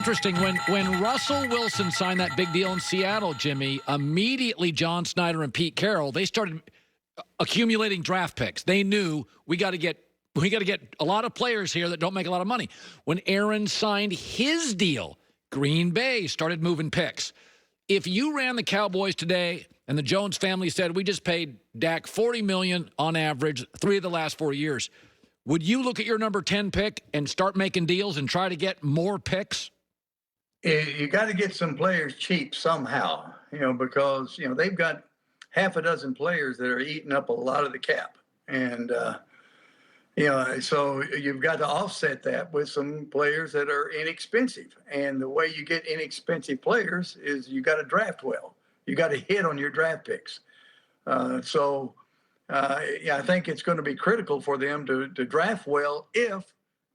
Interesting. When Russell Wilson signed that big deal in Seattle, Jimmy, immediately John Snyder and Pete Carroll, they started accumulating draft picks. They knew we got to get a lot of players here that don't make a lot of money. When Aaron signed his deal, Green Bay started moving picks. If you ran the Cowboys today and the Jones family said we just paid Dak $40 million on average 3 of the last 4 years, would you look at your number 10 pick and start making deals and try to get more picks? You got to get some players cheap somehow, because, they've got half a dozen players that are eating up a lot of the cap. And, so you've got to offset that with some players that are inexpensive. And the way you get inexpensive players is you got to draft well. You got to hit on your draft picks. I think it's going to be critical for them to draft well if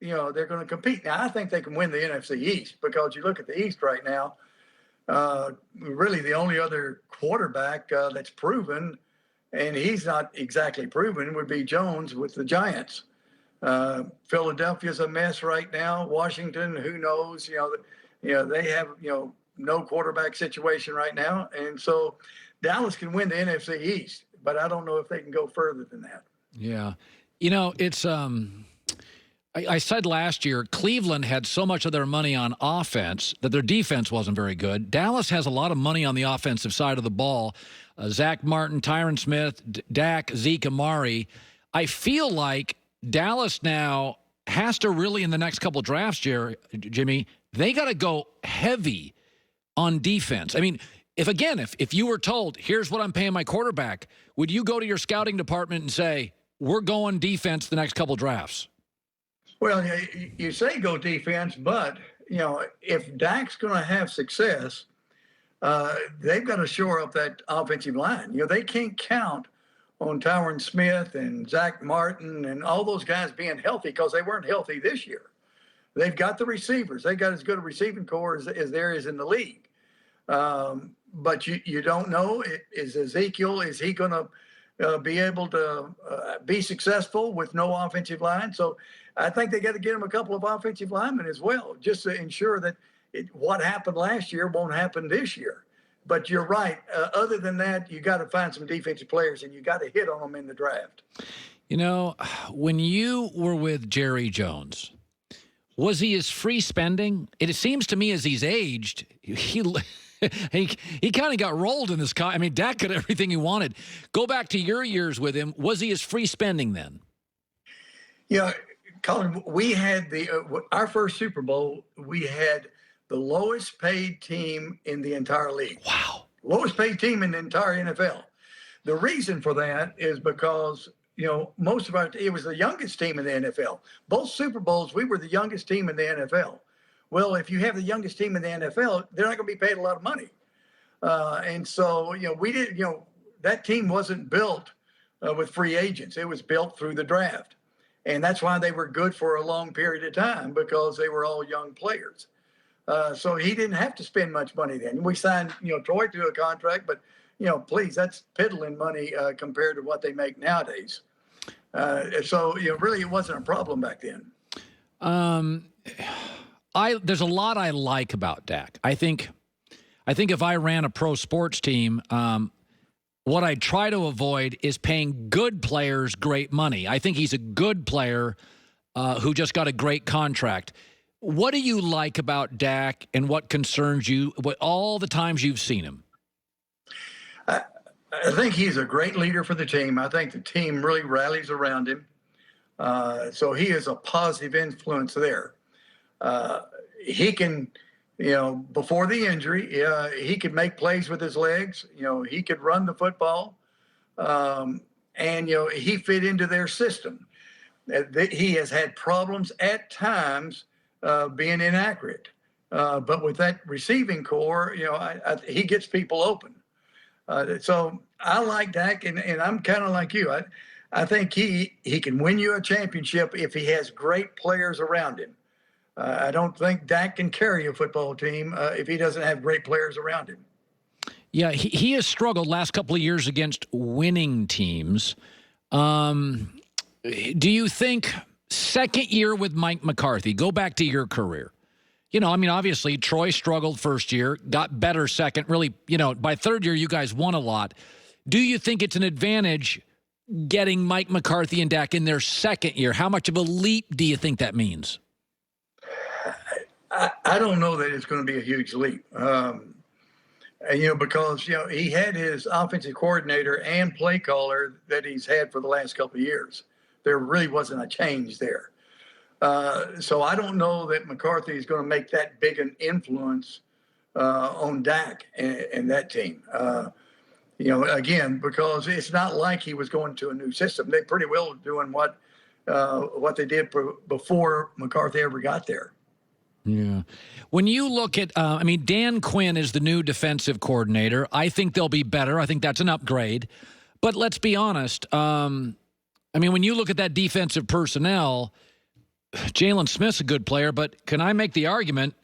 they're going to compete. Now, I think they can win the NFC East because you look at the East right now, really the only other quarterback that's proven, and he's not exactly proven, would be Jones with the Giants. Philadelphia's a mess right now. Washington, who knows? They have, no quarterback situation right now. And so Dallas can win the NFC East, but I don't know if they can go further than that. Yeah. It's I said last year, Cleveland had so much of their money on offense that their defense wasn't very good. Dallas has a lot of money on the offensive side of the ball. Zach Martin, Tyron Smith, Dak, Zeke, Amari. I feel like Dallas now has to really, in the next couple of drafts, Jimmy, they got to go heavy on defense. I mean, if you were told, here's what I'm paying my quarterback, would you go to your scouting department and say, we're going defense the next couple of drafts? Well, you say go defense, but, if Dak's going to have success, they've got to shore up that offensive line. They can't count on Tyron Smith and Zach Martin and all those guys being healthy because they weren't healthy this year. They've got the receivers. They got as good a receiving core as there is in the league. But you don't know, is Ezekiel, is he going to be able to be successful with no offensive line? So I think they got to get him a couple of offensive linemen as well, just to ensure that what happened last year won't happen this year. But you're right. Other than that, you got to find some defensive players, and you got to hit on them in the draft. When you were with Jerry Jones, was he as free spending? It seems to me as he's aged, he kind of got rolled in this. I mean, Dak got everything he wanted. Go back to your years with him. Was he as free spending then? Colin, we had our first Super Bowl, we had the lowest paid team in the entire league. Wow. Lowest paid team in the entire NFL. The reason for that is because, most of it was the youngest team in the NFL. Both Super Bowls, we were the youngest team in the NFL. Well, if you have the youngest team in the NFL, they're not going to be paid a lot of money. And so, we didn't, that team wasn't built with free agents. It was built through the draft. And that's why they were good for a long period of time, because they were all young players. So he didn't have to spend much money then. We signed, Troy to a contract, but, please, that's piddling money compared to what they make nowadays. So, really it wasn't a problem back then. There's a lot I like about Dak. I think if I ran a pro sports team, what I'd try to avoid is paying good players great money. I think he's a good player who just got a great contract. What do you like about Dak, and what concerns you all the times you've seen him? I think he's a great leader for the team. I think the team really rallies around him. So he is a positive influence there. He can, before the injury, he could make plays with his legs. He could run the football. And he fit into their system. He has had problems at times being inaccurate. But with that receiving core, he gets people open. So I like Dak, and I'm kind of like you. I think he can win you a championship if he has great players around him. I don't think Dak can carry a football team if he doesn't have great players around him. Yeah, he has struggled last couple of years against winning teams. Do you think second year with Mike McCarthy, go back to your career, I mean, obviously, Troy struggled first year, got better second. Really, by third year, you guys won a lot. Do you think it's an advantage getting Mike McCarthy and Dak in their second year? How much of a leap do you think that means? I don't know that it's going to be a huge leap. Because he had his offensive coordinator and play caller that he's had for the last couple of years. There really wasn't a change there. So I don't know that McCarthy is going to make that big an influence on Dak and that team. Again, because it's not like he was going to a new system. They pretty well doing what they did before McCarthy ever got there. Yeah. When you look at, Dan Quinn is the new defensive coordinator. I think they'll be better. I think that's an upgrade. But let's be honest. When you look at that defensive personnel, Jalen Smith's a good player, but can I make the argument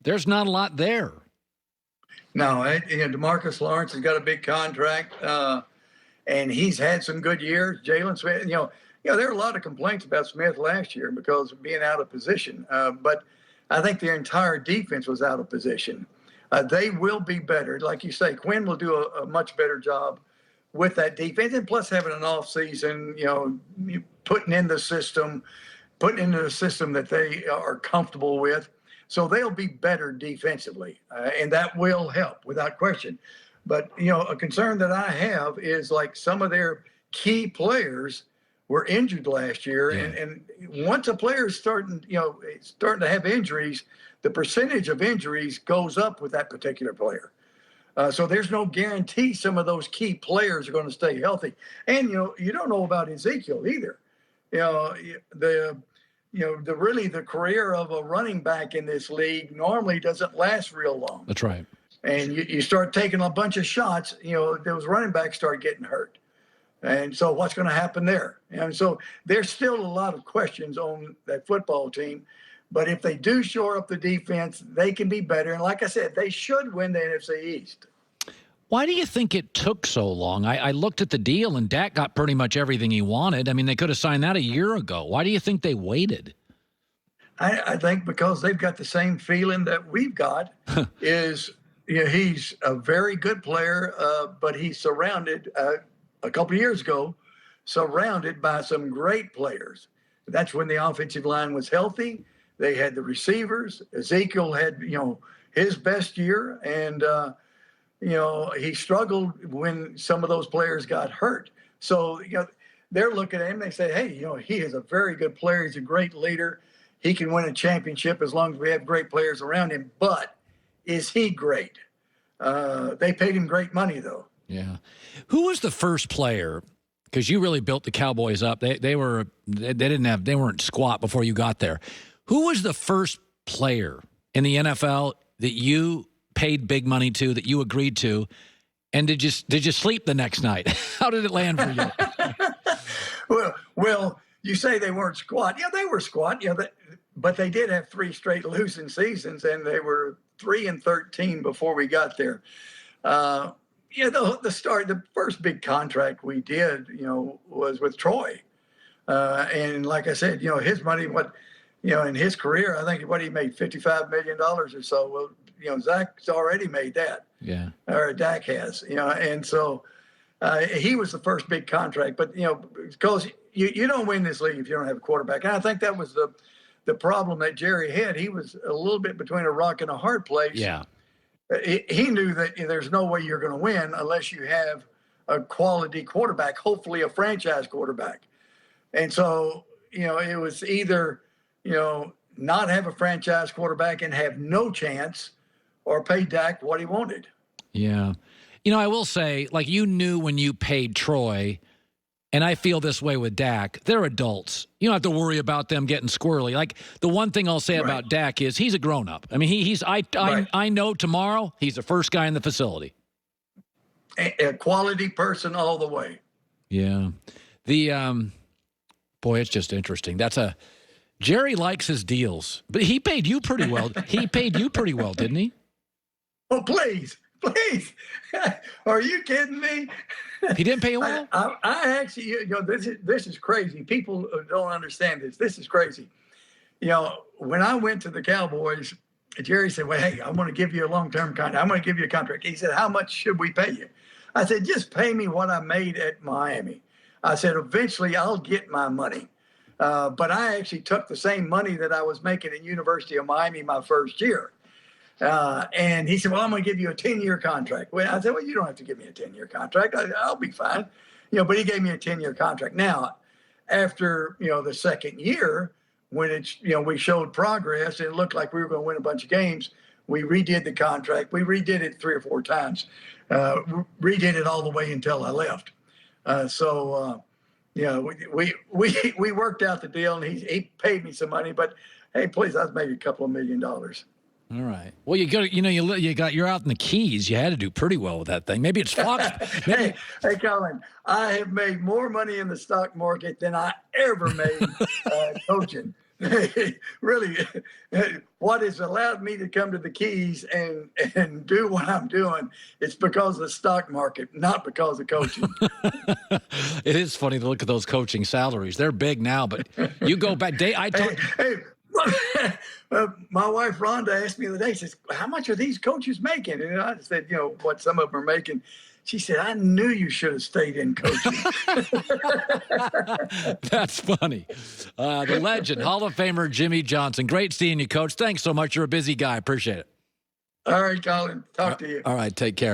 there's not a lot there? No, DeMarcus Lawrence has got a big contract, and he's had some good years. Jalen Smith, there were a lot of complaints about Smith last year because of being out of position. But I think their entire defense was out of position. They will be better. Like you say, Quinn will do a much better job with that defense. And plus having an off season, putting into the system that they are comfortable with. So they'll be better defensively. And that will help without question. But, a concern that I have is like some of their key players were injured last year, yeah. and once a player is starting to have injuries, the percentage of injuries goes up with that particular player. So there's no guarantee some of those key players are going to stay healthy. And you don't know about Ezekiel either. The career of a running back in this league normally doesn't last real long. That's right. And you start taking a bunch of shots, those running backs start getting hurt. And so what's going to happen there? And so there's still a lot of questions on that football team. But if they do shore up the defense, they can be better. And like I said, they should win the NFC East. Why do you think it took so long? I looked at the deal, and Dak got pretty much everything he wanted. I mean, they could have signed that a year ago. Why do you think they waited? I think because they've got the same feeling that we've got is he's a very good player, but he's surrounded a couple of years ago, surrounded by some great players. That's when the offensive line was healthy. They had the receivers. Ezekiel had, his best year. And, he struggled when some of those players got hurt. So, they're looking at him. They say, hey, he is a very good player. He's a great leader. He can win a championship as long as we have great players around him. But is he great? They paid him great money, though. Yeah. Who was the first player? Because you really built the Cowboys up. They weren't squat before you got there. Who was the first player in the NFL that you paid big money to, that you agreed to, and did you sleep the next night? How did it land for you? Well, you say they weren't squat. Yeah, they were squat. But they did have 3 straight losing seasons, and they were 3-13 before we got there. The first big contract we did, was with Troy. And like I said, his money, in his career, I think what he made $55 million or so. Well, Zach's already made that. Yeah. Or Dak has, and so he was the first big contract. But, because you don't win this league if you don't have a quarterback. And I think that was the problem that Jerry had. He was a little bit between a rock and a hard place. Yeah. He knew that there's no way you're going to win unless you have a quality quarterback, hopefully a franchise quarterback. And so, it was either, not have a franchise quarterback and have no chance, or pay Dak what he wanted. Yeah. I will say, like, you knew when you paid Troy, and I feel this way with Dak, they're adults. You don't have to worry about them getting squirrely. Like, the one thing I'll say about Dak is he's a grown-up. I mean, I know tomorrow he's the first guy in the facility. A quality person all the way. Yeah. Boy, it's just interesting. Jerry likes his deals, but he paid you pretty well. He paid you pretty well, didn't he? Oh, please. Are you kidding me? He didn't pay you well? I actually, this is crazy. People don't understand this. This is crazy. When I went to the Cowboys, Jerry said, well, hey, I'm going to give you a long-term contract. I'm going to give you a contract. He said, how much should we pay you? I said, just pay me what I made at Miami. I said, eventually I'll get my money. But I actually took the same money that I was making at University of Miami my first year. And he said, well, I'm going to give you a 10-year contract. Well, I said, well, you don't have to give me a 10-year contract. I'll be fine. But he gave me a 10-year contract. Now, after, the second year, when it's, we showed progress and it looked like we were going to win a bunch of games, we redid the contract. We redid it 3 or 4 times, redid it all the way until I left. We worked out the deal, and he paid me some money, but hey, please, I was maybe a couple of $1 million. All right. Well, you're out in the Keys. You had to do pretty well with that thing. Maybe it's Fox. Hey, Colin, I have made more money in the stock market than I ever made coaching. Really, what has allowed me to come to the Keys and do what I'm doing, it's because of the stock market, not because of coaching. It is funny to look at those coaching salaries. They're big now, but you go back. My wife Rhonda asked me the other day, says, how much are these coaches making? And I said, what some of them are making. She said, I knew you should have stayed in coaching. That's funny. The legend, Hall of Famer Jimmy Johnson. Great seeing you, Coach. Thanks so much. You're a busy guy. Appreciate it. All right, Colin. Talk to you. All right. Take care.